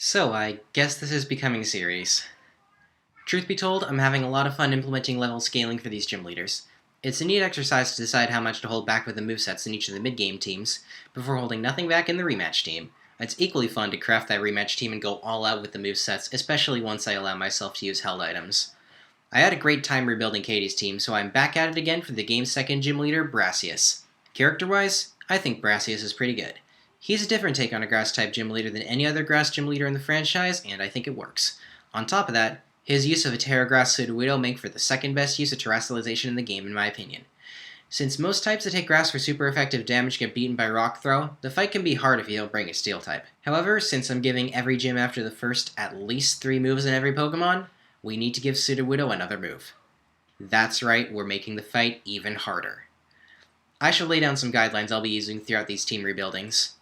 So, I guess this is becoming a series. Truth be told, I'm having a lot of fun implementing level scaling for these gym leaders. It's a neat exercise to decide how much to hold back with the movesets in each of the mid-game teams, before holding nothing back in the rematch team. It's equally fun to craft that rematch team and go all out with the movesets, especially once I allow myself to use held items. I had a great time rebuilding Katy's team, so I'm back at it again for the game's second gym leader, Brassius. Character-wise, I think Brassius is pretty good. He's a different take on a grass-type gym leader than any other grass gym leader in the franchise, and I think it works. On top of that, his use of a Terra Grass Sudowoodo make for the second best use of terrestrialization in the game, in my opinion. Since most types that take grass for super effective damage get beaten by Rock Throw, the fight can be hard if you don't bring a Steel type. However, since I'm giving every gym after the first at least 3 moves in every Pokemon, we need to give Sudowoodo another move. That's right, we're making the fight even harder. I shall lay down some guidelines I'll be using throughout these team rebuildings.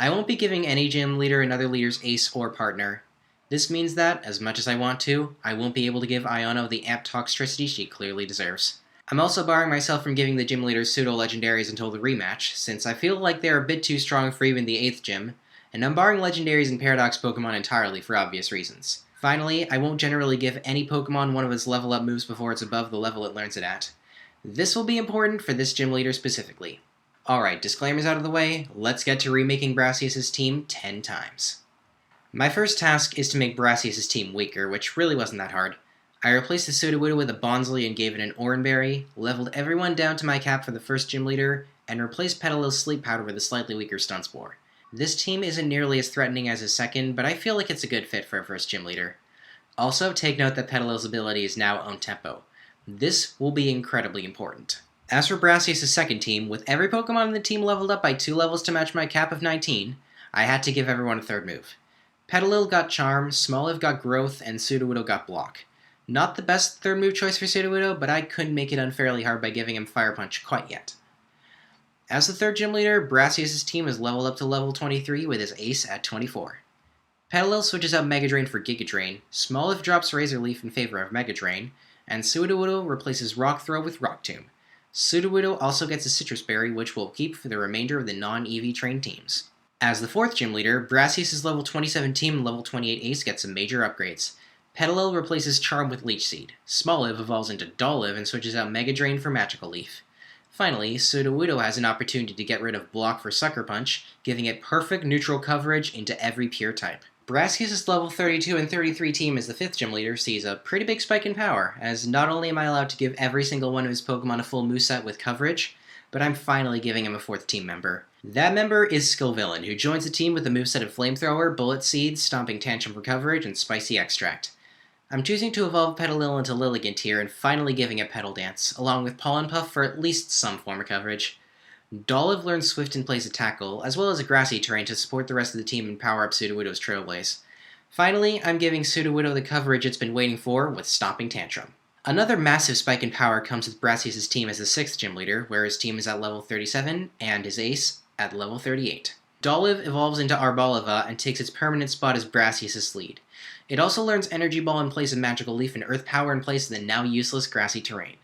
I won't be giving any gym leader another leader's ace or partner. This means that, as much as I want to, I won't be able to give Iono the amped Toxtricity she clearly deserves. I'm also barring myself from giving the gym leaders pseudo-legendaries until the rematch, since I feel like they're a bit too strong for even the 8th gym, and I'm barring legendaries and paradox Pokemon entirely for obvious reasons. Finally, I won't generally give any Pokemon one of its level up moves before it's above the level it learns it at. This will be important for this gym leader specifically. Alright, disclaimers out of the way, let's get to remaking Brassius' team 10 times. My first task is to make Brassius' team weaker, which really wasn't that hard. I replaced the Sudowoodo with a Bonsly and gave it an Oranberry, leveled everyone down to my cap for the first gym leader, and replaced Petalil's Sleep Powder with a slightly weaker Stun Spore. This team isn't nearly as threatening as his second, but I feel like it's a good fit for a first gym leader. Also, take note that Petalil's ability is now Own Tempo. This will be incredibly important. As for Brassius' second team, with every Pokemon in the team leveled up by 2 levels to match my cap of 19, I had to give everyone a third move. Petalil got Charm, Smoliv got Growth, and Sudowoodo got Block. Not the best third move choice for Sudowoodo, but I couldn't make it unfairly hard by giving him Fire Punch quite yet. As the third gym leader, Brassius' team is leveled up to level 23 with his ace at 24. Petalil switches out Mega Drain for Giga Drain, Smoliv drops Razor Leaf in favor of Mega Drain, and Sudowoodo replaces Rock Throw with Rock Tomb. Sudowoodo also gets a Citrus Berry, which we'll keep for the remainder of the non-EV trained teams. As the fourth gym leader, Brassius' level 27 team and level 28 ace get some major upgrades. Petalil replaces Charm with Leech Seed. Smoliv evolves into Dolliv and switches out Mega Drain for Magical Leaf. Finally, Sudowoodo has an opportunity to get rid of Block for Sucker Punch, giving it perfect neutral coverage into every pure type. Brassius' level 32 and 33 team as the 5th gym leader sees a pretty big spike in power, as not only am I allowed to give every single one of his Pokemon a full moveset with coverage, but I'm finally giving him a 4th team member. That member is Skillvillain, who joins the team with a moveset of Flamethrower, Bullet Seed, Stomping Tantrum for coverage, and Spicy Extract. I'm choosing to evolve Petalil into Lilligant here and finally giving it Petal Dance, along with Pollen Puff for at least some form of coverage. Dolliv learns Swift and plays a Tackle, as well as a grassy terrain to support the rest of the team and power up Sudowoodo's Trailblaze. Finally, I'm giving Sudowoodo the coverage it's been waiting for with Stomping Tantrum. Another massive spike in power comes with Brassius' team as the 6th gym leader, where his team is at level 37 and his ace at level 38. Dolliv evolves into Arboliva and takes its permanent spot as Brassius' lead. It also learns Energy Ball in place of Magical Leaf and Earth Power in place of the now useless grassy terrain.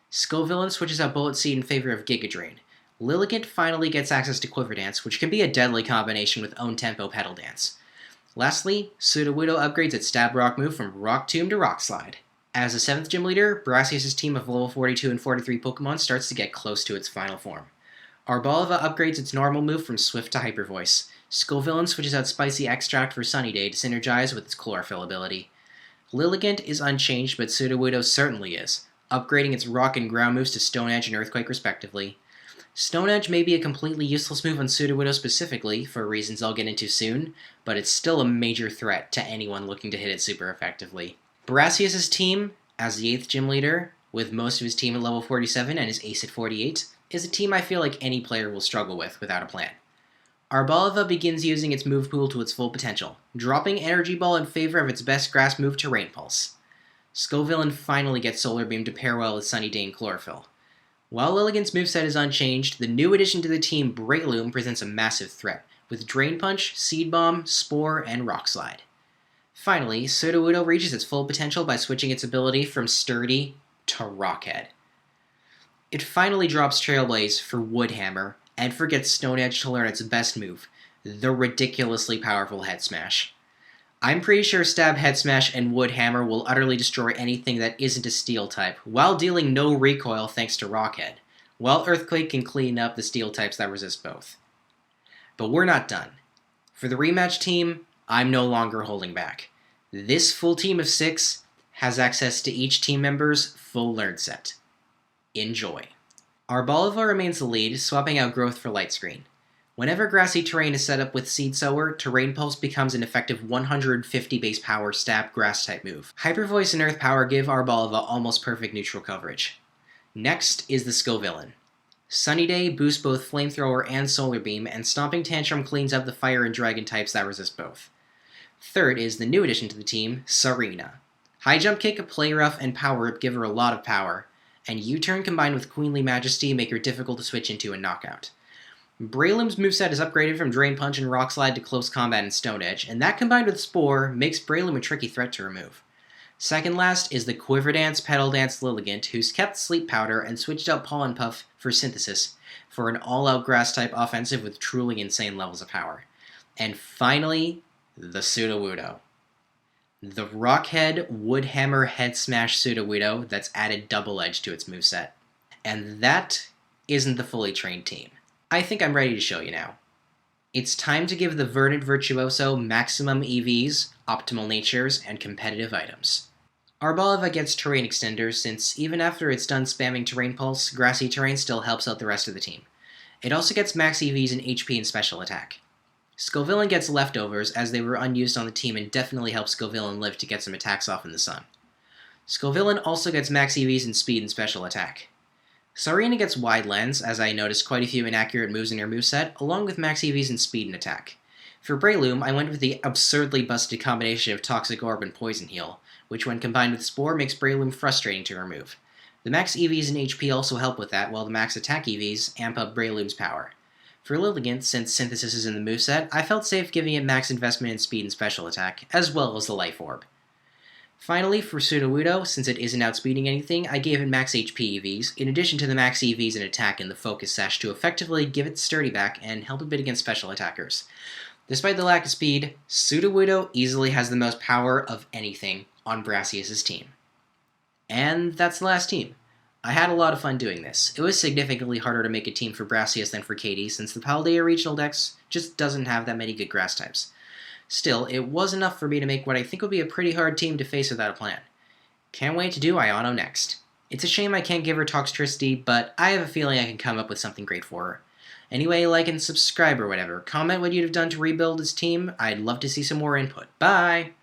Skillvillain switches out Bullet Seed in favor of Giga Drain. Lilligant finally gets access to Quiver Dance, which can be a deadly combination with Own Tempo Petal Dance. Lastly, Sudowoodo upgrades its Stab Rock move from Rock Tomb to Rock Slide. As the 7th gym leader, Brassius' team of level 42 and 43 Pokemon starts to get close to its final form. Arboliva upgrades its normal move from Swift to Hyper Voice. Skillvillain switches out Spicy Extract for Sunny Day to synergize with its Chlorophyll ability. Lilligant is unchanged, but Sudowoodo certainly is, upgrading its Rock and Ground moves to Stone Edge and Earthquake respectively. Stone Edge may be a completely useless move on Sudowoodo specifically, for reasons I'll get into soon, but it's still a major threat to anyone looking to hit it super effectively. Brassius' team, as the 8th gym leader, with most of his team at level 47 and his ace at 48, is a team I feel like any player will struggle with without a plan. Arboliva begins using its move pool to its full potential, dropping Energy Ball in favor of its best grass move Terrain Pulse. Skillvillain finally gets Solar Beam to pair well with Sunny Day and Chlorophyll. While Lilligant's moveset is unchanged, the new addition to the team, Breakloom, presents a massive threat, with Drain Punch, Seed Bomb, Spore, and Rock Slide. Finally, Sudowoodo reaches its full potential by switching its ability from Sturdy to Rockhead. It finally drops Trailblaze for Wood Hammer, and forgets Stone Edge to learn its best move, the ridiculously powerful Head Smash. I'm pretty sure Stab, Head Smash, and Wood Hammer will utterly destroy anything that isn't a Steel type, while dealing no recoil thanks to Rockhead, while Earthquake can clean up the Steel types that resist both. But we're not done. For the rematch team, I'm no longer holding back. This full team of 6 has access to each team member's full learn set. Enjoy. Arboliva remains the lead, swapping out Growth for Light Screen. Whenever grassy terrain is set up with Seed Sower, Terrain Pulse becomes an effective 150 base power stab grass type move. Hyper Voice and Earth Power give Arboliva almost perfect neutral coverage. Next is the Scovillain. Sunny Day boosts both Flamethrower and Solar Beam, and Stomping Tantrum cleans up the Fire and Dragon types that resist both. Third is the new addition to the team, Sarina. High Jump Kick, Play Rough, and Power Up give her a lot of power, and U-Turn combined with Queenly Majesty make her difficult to switch into and knock out. Breloom's moveset is upgraded from Drain Punch and Rock Slide to Close Combat and Stone Edge, and that combined with Spore makes Breloom a tricky threat to remove. Second last is the Quiver Dance Petal Dance Lilligant, who's kept Sleep Powder and switched out Pollen Puff for Synthesis for an all-out Grass-type offensive with truly insane levels of power. And finally, the Sudowoodo. The Rockhead Woodhammer Head Smash Sudowoodo that's added Double Edge to its moveset. And that isn't the fully trained team. I think I'm ready to show you now. It's time to give the Verdant Virtuoso maximum EVs, optimal natures, and competitive items. Arboliva gets Terrain Extender since even after it's done spamming Terrain Pulse, Grassy Terrain still helps out the rest of the team. It also gets max EVs in HP and Special Attack. Scovillain gets Leftovers as they were unused on the team and definitely helps Scovillain live to get some attacks off in the sun. Scovillain also gets max EVs in Speed and Special Attack. Sarina gets Wide Lens, as I noticed quite a few inaccurate moves in her moveset, along with max EVs in Speed and Attack. For Breloom, I went with the absurdly busted combination of Toxic Orb and Poison Heal, which when combined with Spore makes Breloom frustrating to remove. The max EVs and HP also help with that, while the max attack EVs amp up Breloom's power. For Lilligant, since Synthesis is in the moveset, I felt safe giving it max investment in Speed and Special Attack, as well as the Life Orb. Finally, for Sudowoodo, since it isn't outspeeding anything, I gave it max HP EVs, in addition to the max EVs and attack in the Focus Sash to effectively give it sturdy back and help a bit against special attackers. Despite the lack of speed, Sudowoodo easily has the most power of anything on Brassius' team. And that's the last team. I had a lot of fun doing this. It was significantly harder to make a team for Brassius than for Katy, since the Paldea regional dex just doesn't have that many good grass types. Still, it was enough for me to make what I think would be a pretty hard team to face without a plan. Can't wait to do Iono next. It's a shame I can't give her Toxtricity, but I have a feeling I can come up with something great for her. Anyway, like and subscribe or whatever. Comment what you'd have done to rebuild this team. I'd love to see some more input. Bye!